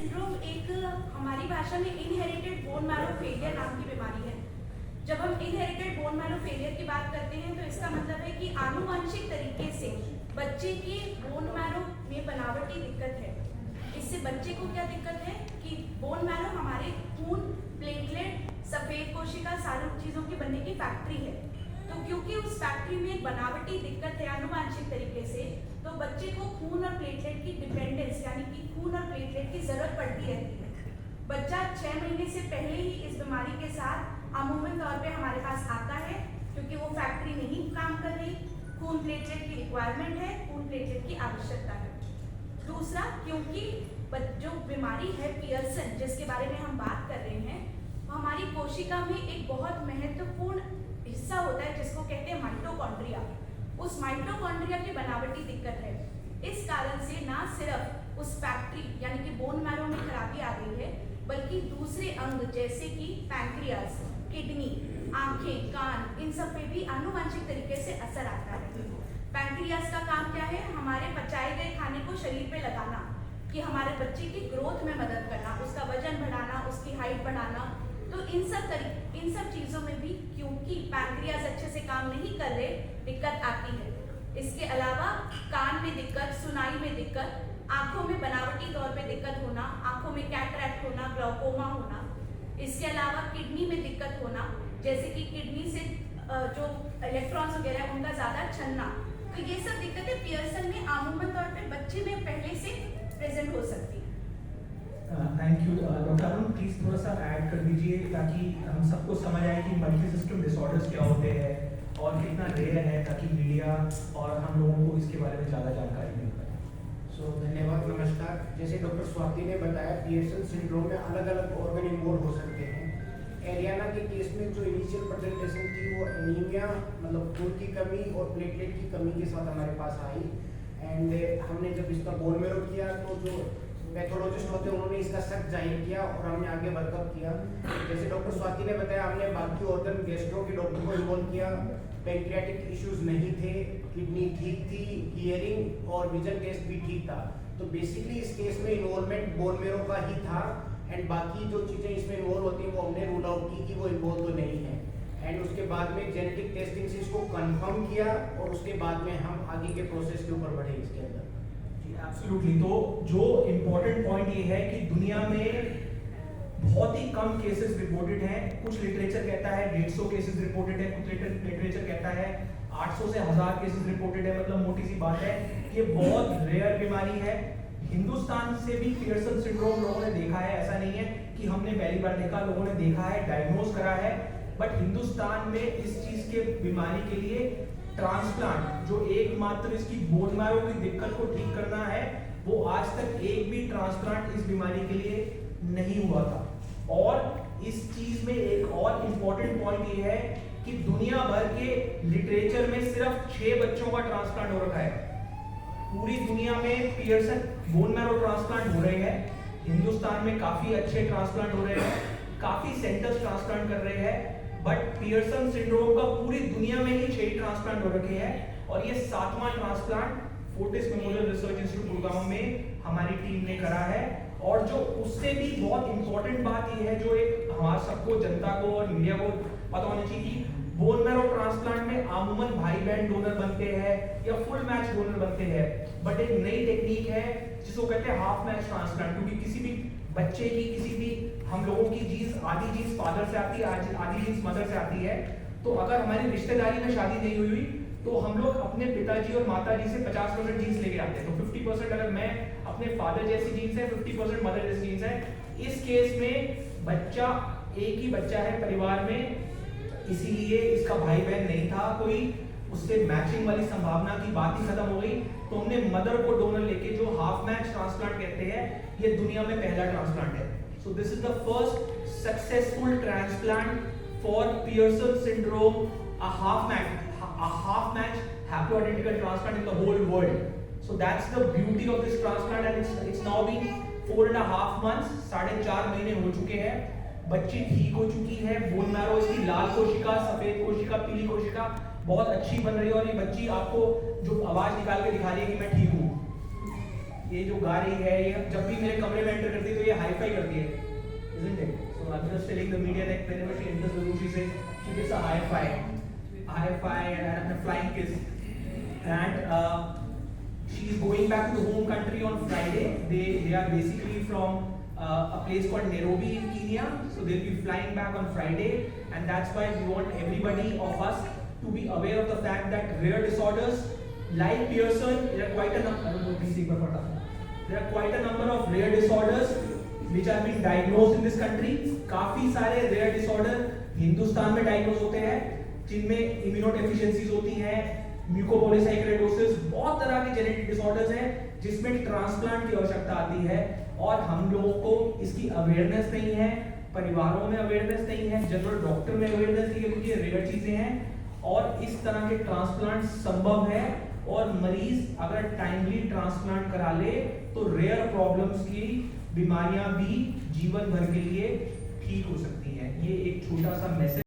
Syndrome एक हमारी भाषा में इनहेरिटेड बोन मैरो फेलियर नाम की बीमारी है। जब हम इनहेरिटेड बोन मैरो फेलियर की बात करते हैं तो इसका मतलब है कि आनुवंशिक तरीके से बच्चे के बोन मैरो में बनावटी दिक्कत है। इससे बच्चे को क्या दिक्कत है कि बोन मैरो हमारे खून, प्लेटलेट, सफेद कोशिका, सारी चीज़ों के बनने की फैक्ट्री है। तो क्योंकि उस फैक्ट्री में एक बनावटी दिक्कत है आनुवंशिक तरीके से, तो बच्चे को खून और प्लेटलेट की डिपेंडेंस यानी कि खून और प्लेटलेट की जरूरत पड़ती रहती है। बच्चा 6 महीने से पहले ही इस बीमारी के साथ अमूमन तौर पे हमारे पास आता है, क्योंकि वो फैक्ट्री नहीं काम कर रही, खून प्लेटलेट की रिक्वायरमेंट है, खून प्लेटलेट की आवश्यकता है। दूसरा, क्योंकि जो बीमारी है पियर्सन जिसके बारे में हम बात कर रहे हैं, हमारी कोशिका में एक बहुत महत्वपूर्ण हिस्सा होता है जिसको कहते हैं माइटोकॉन्ड्रिया। उस माइटोकॉन्ड्रिया की बनावटी दिक्कत है। इस कारण से ना सिर्फ उस फैक्ट्री यानी कि बोन मैरो में खराबी आ गई है, बल्कि दूसरे अंग जैसे कि पैंक्रियास, किडनी, आंखें, कान, इन सब पे भी आनुवंशिक तरीके से असर आता है। पैंक्रियास का काम क्या है? हमारे पचाए गए खाने को शरीर पे लगाना, कि हमारे बच्चे की ग्रोथ में मदद करना, उसका वजन बढ़ाना, उसकी हाइट बढ़ाना। तो इन सब चीज़ों में भी क्योंकि पैंक्रियास अच्छे से काम नहीं कर रहे, दिक्कत आती है। इसके अलावा कान में दिक्कत, सुनाई में दिक्कत, आंखों में बनावटी तौर पे दिक्कत होना, आंखों में कैटरैक्ट होना, ग्लाउकोमा होना। इसके अलावा किडनी में दिक्कत होना, जैसे कि किडनी से जो इलेक्ट्रॉन्स वगैरह उनका ज़्यादा छनना। तो ये सब दिक्कतें पियर्सन में आमूमन तौर पे बच्चे में पहले से प्रेजेंट हो सकती है। Thank you doctor Arun, please थोड़ा सा ऐड कर दीजिए ताकि हम सबको समझ आए कि मल्टी सिस्टम डिसऑर्डर्स क्या होते हैं और कितना रेयर है, ताकि मीडिया और हम लोगों को इसके बारे में ज़्यादा जानकारी मिल पाए। धन्यवाद, नमस्कार। जैसे डॉक्टर स्वाति ने बताया, पियर्सन सिंड्रोम में अलग अलग ऑर्गन इन्वॉल्व हो सकते हैं। एरियाना के केस में जो इनिशियल प्रेजेंटेशन थी वो एनीमिया, मतलब खून की कमी और प्लेटलेट की कमी के साथ हमारे पास आई। एंड हमने जब इसका बोन मैरो किया तो जो पैथोलॉजिस्ट होते हैं उन्होंने इसका शक जाहिर किया और हमने आगे वर्कअप किया। जैसे डॉक्टर स्वाति ने बताया, हमने बाकी ऑर्गन गैस्ट्रो के डॉक्टर को इन्वॉल्व किया। पैंक्रियाटिक इश्यूज नहीं थे, किडनी ठीक थी, हियरिंग और विजन टेस्ट भी ठीक था। तो बेसिकली इस केस में इन्वॉल्वमेंट बोन मैरो का ही था। एंड बाकी जो चीज़ें इसमें इन्वॉल्व होती हैं वो हमने रूल आउट की कि वो इन्वॉल्व तो नहीं है। एंड उसके बाद में जेनेटिक टेस्टिंग से इसको कंफर्म किया और उसके बाद में हम आगे के प्रोसेस के ऊपर बढ़े इसके अंदर। जी एब्सोल्युटली। तो जो इम्पोर्टेंट पॉइंट ये है कि दुनिया में बहुत ही कम केसेस रिपोर्टेड हैं। कुछ लिटरेचर कहता है 150 केसेस रिपोर्टेड है, कुछ लिटरेचर कहता है 800 से 1000 केसेस रिपोर्टेड है। मतलब मोटी सी बात है, ये बहुत रेयर बीमारी है। हिंदुस्तान से भी पियर्सन सिंड्रोम लोगों ने देखा है, ऐसा नहीं है कि हमने पहली बार देखा, लोगों ने देखा है, डायग्नोज करा है। बट हिंदुस्तान में इस चीज के बीमारी के लिए ट्रांसप्लांट, जो एकमात्र इसकी बोन मैरो की दिक्कत को ठीक करना है, वो आज तक एक भी ट्रांसप्लांट इस बीमारी के लिए नहीं हुआ था। और इस चीज में एक और इम्पोर्टेंट पॉइंट ये है कि दुनिया भर के लिटरेचर में सिर्फ 6 बच्चों का ट्रांसप्लांट हो रखा है। पूरी दुनिया में पियर्सन बोन मैरो ट्रांसप्लांट हो रहे हैं। हिंदुस्तान में काफी अच्छे ट्रांसप्लांट हो रहे हैं, काफी सेंटर्स ट्रांसप्लांट कर रहे हैं। बट पियर्सन सिंड्रोम का पूरी दुनिया में ही 6 ट्रांसप्लांट हो रखे हैं और ये 7वां transplant Fortis Memorial Research Institute Gurgaon में हमारी टीम ने करा है। और जो उससे भी बहुत इंपॉर्टेंट बात ये है, जो एक हमारा सबको, जनता को और मीडिया को पता होनी चाहिए कि बोन मैरो ट्रांसप्लांट में आमूमन भाई बहन डोनर बनते हैं या फुल मैच डोनर बनते हैं। बट एक नई टेक्निक है जिसको कहते हैं हाफ मैच ट्रांसप्लांट, क्योंकि किसी भी बच्चे की, किसी भी हम लोगों की जीन्स, आधी जीन्स फादर से आती है, आधी जीन्स मदर से आती है। तो अगर हमारी रिश्तेदारी में शादी नहीं हुई तो हम लोग अपने पिताजी और माताजी से 50% जीन्स लेके आते हैं। तो 50% अगर मैं अपने फादर जैसी जीन्स है, 50% मदर जैसी जीन्स है। इस केस में बच्चा एक ही बच्चा है परिवार में, इसीलिए इसका भाई बहन नहीं था कोई, उससे मैचिंग वाली संभावना की बात ही खत्म हो गई। तो हमने मदर को डोनर लेके, जो हाफ मैच ट्रांसप्लांट कहते हैं, ये दुनिया में पहला ट्रांसप्लांट है। So this is the first successful transplant for Pearson syndrome, a half match haploidentical transplant in the whole world. So that's the beauty of this transplant, and it's now been 4.5 months, 4.5 महीने हो चुके हैं। बच्ची ठीक हो चुकी है, bone marrow इसकी लाल कोशिका, सफेद कोशिका, पीली कोशिका बहुत अच्छी बन रही है और ये बच्ची आपको जो आवाज निकाल के दिखा रही है कि मैं ठीक हूँ, ये जो गा रही है, ये जब भी मेरे कमरे में एंटर करती है तो ये हाई फाई करती है, isn't it? So I'm just telling the media that whenever she enters the room, she gives a high five and a flying kiss. And she is going back to the home country on Friday. They are basically from a place called Nairobi in Kenya, so they'll be flying back on Friday, and that's why we want everybody of us to be aware of the fact that rare disorders like Pearson, there are quite a number of rare disorders which have been diagnosed in this country. काफी सारे rare disorder Hindustan में diagnose होते हैं, जिनमें immunodeficiencies होती हैं, म्यूकोपॉलीसाइक्रेडोसिस, बहुत तरह के जेनेटिक डिसऑर्डर्स हैं जिसमें ट्रांसप्लांट की आवश्यकता आती है, और हम लोगों को इसकी अवेयरनेस नहीं है, परिवारों में अवेयरनेस नहीं है, जनरल डॉक्टर में अवेयरनेस नहीं है, क्योंकि ये रेयर चीजें हैं और इस तरह के ट्रांसप्लांट संभव है, और मरीज अगर टाइमली ट्रांसप्लांट करा ले तो रेयर प्रॉब्लम्स की बीमारियां भी जीवन भर के लिए ठीक हो सकती हैं। ये एक छोटा सा मैसेज